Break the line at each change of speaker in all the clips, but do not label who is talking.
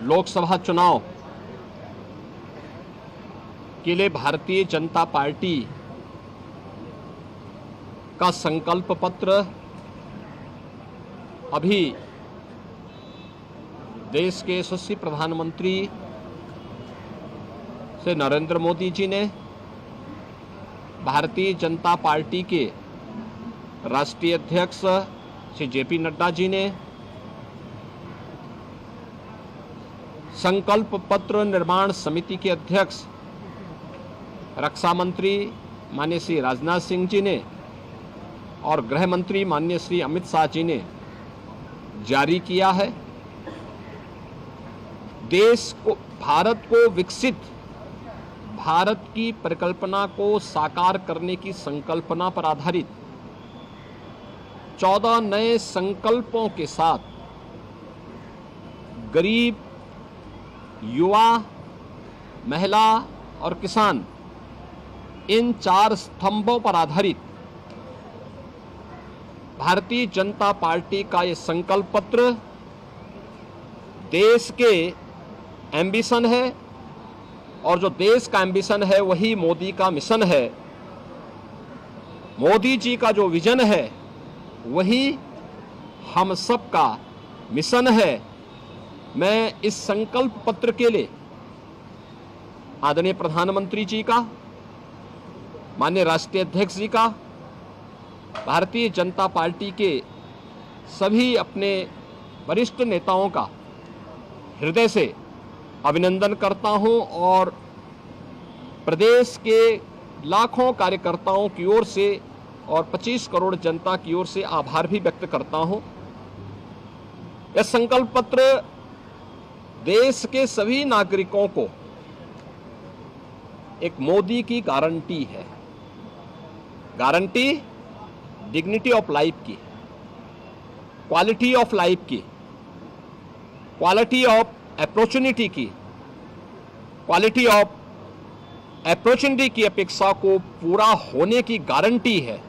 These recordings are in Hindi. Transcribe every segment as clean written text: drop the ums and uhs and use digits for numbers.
लोकसभा चुनाव के लिए भारतीय जनता पार्टी का संकल्प पत्र अभी देश के यशस्वी प्रधानमंत्री से नरेंद्र मोदी जी ने, भारतीय जनता पार्टी के राष्ट्रीय अध्यक्ष श्री जेपी नड्डा जी ने, संकल्प पत्र निर्माण समिति के अध्यक्ष रक्षा मंत्री माननीय श्री राजनाथ सिंह जी ने और गृह मंत्री माननीय श्री अमित शाह जी ने जारी किया है। देश को, भारत को विकसित भारत की परिकल्पना को साकार करने की संकल्पना पर आधारित 14 नए संकल्पों के साथ गरीब, युवा, महिला और किसान, इन 4 स्तंभों पर आधारित भारतीय जनता पार्टी का ये संकल्प पत्र देश के एम्बिशन है, और जो देश का एम्बिशन है वही मोदी का मिशन है। मोदी जी का जो विजन है वही हम सब का मिशन है। मैं इस संकल्प पत्र के लिए आदरणीय प्रधानमंत्री जी का, माननीय राष्ट्रीय अध्यक्ष जी का, भारतीय जनता पार्टी के सभी अपने वरिष्ठ नेताओं का हृदय से अभिनंदन करता हूं और प्रदेश के लाखों कार्यकर्ताओं की ओर से और 25 करोड़ जनता की ओर से आभार भी व्यक्त करता हूं। यह संकल्प पत्र देश के सभी नागरिकों को एक मोदी की गारंटी है। गारंटी डिग्निटी ऑफ लाइफ की, क्वालिटी ऑफ लाइफ की, क्वालिटी ऑफ अपॉर्चुनिटी की, क्वालिटी ऑफ अपॉर्चुनिटी की अपेक्षा को पूरा होने की गारंटी है।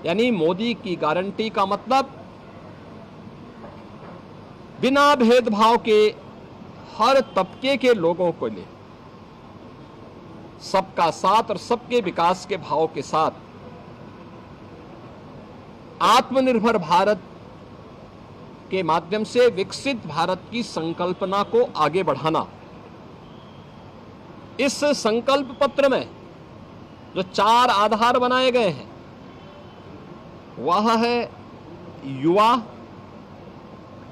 यानी मोदी की गारंटी का मतलब बिना भेदभाव के हर तबके के लोगों को ले सबका साथ और सबके विकास के भाव के साथ आत्मनिर्भर भारत के माध्यम से विकसित भारत की संकल्पना को आगे बढ़ाना। इस संकल्प पत्र में जो 4 आधार बनाए गए हैं वह है युवा,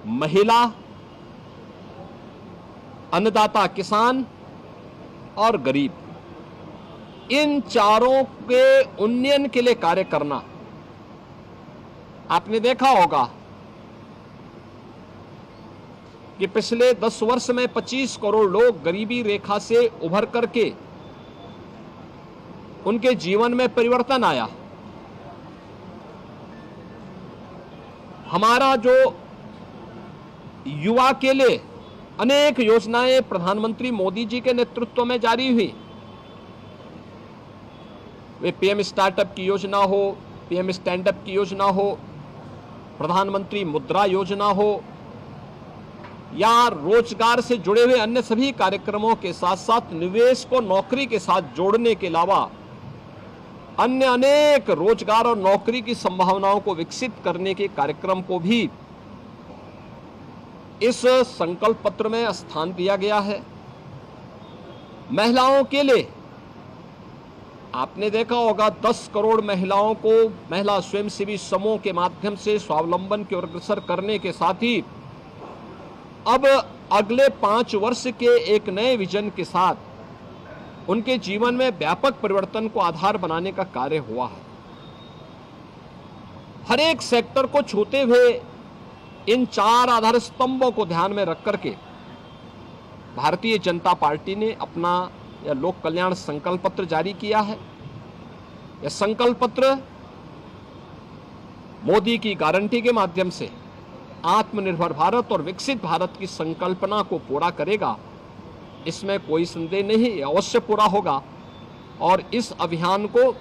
महिला, अन्नदाता किसान और गरीब। इन चारों के उन्नयन के लिए कार्य करना। आपने देखा होगा कि पिछले 10 वर्ष में 25 करोड़ लोग गरीबी रेखा से उभर करके उनके जीवन में परिवर्तन आया। हमारा जो युवा के लिए अनेक योजनाएं प्रधानमंत्री मोदी जी के नेतृत्व में जारी हुई, वे पीएम स्टार्टअप की योजना हो, पीएम स्टैंडअप की योजना हो, प्रधानमंत्री मुद्रा योजना हो या रोजगार से जुड़े हुए अन्य सभी कार्यक्रमों के साथ साथ निवेश को नौकरी के साथ जोड़ने के अलावा अन्य अनेक रोजगार और नौकरी की संभावनाओं को विकसित करने के कार्यक्रम को भी इस संकल्प पत्र में स्थान दिया गया है। महिलाओं के लिए आपने देखा होगा 10 करोड़ महिलाओं को महिला स्वयंसेवी समूह के माध्यम से स्वावलंबन की ओर अग्रसर करने के साथ ही अब अगले 5 वर्ष के एक नए विजन के साथ उनके जीवन में व्यापक परिवर्तन को आधार बनाने का कार्य हुआ है। हर एक सेक्टर को छूते हुए इन 4 आधार स्तंभों को ध्यान में रख करके भारतीय जनता पार्टी ने अपना यह लोक कल्याण संकल्प पत्र जारी किया है। यह संकल्प पत्र मोदी की गारंटी के माध्यम से आत्मनिर्भर भारत और विकसित भारत की संकल्पना को पूरा करेगा, इसमें कोई संदेह नहीं, अवश्य पूरा होगा। और इस अभियान को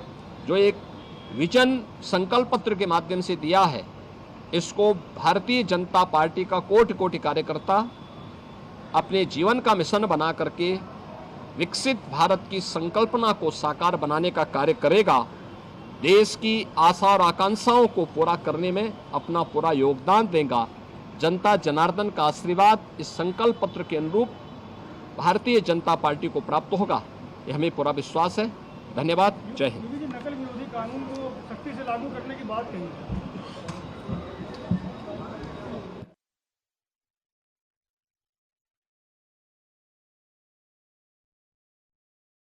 जो एक विजन संकल्प पत्र के माध्यम से दिया है, इसको भारतीय जनता पार्टी का कोटि कोटि कार्यकर्ता अपने जीवन का मिशन बना करके विकसित भारत की संकल्पना को साकार बनाने का कार्य करेगा, देश की आशा और आकांक्षाओं को पूरा करने में अपना पूरा योगदान देगा। जनता जनार्दन का आशीर्वाद इस संकल्प पत्र के अनुरूप भारतीय जनता पार्टी को प्राप्त होगा, यह हमें पूरा विश्वास है। धन्यवाद। जय हिंद।
नकल विरोधी कानून को सख्ती से लागू करने की बात कही।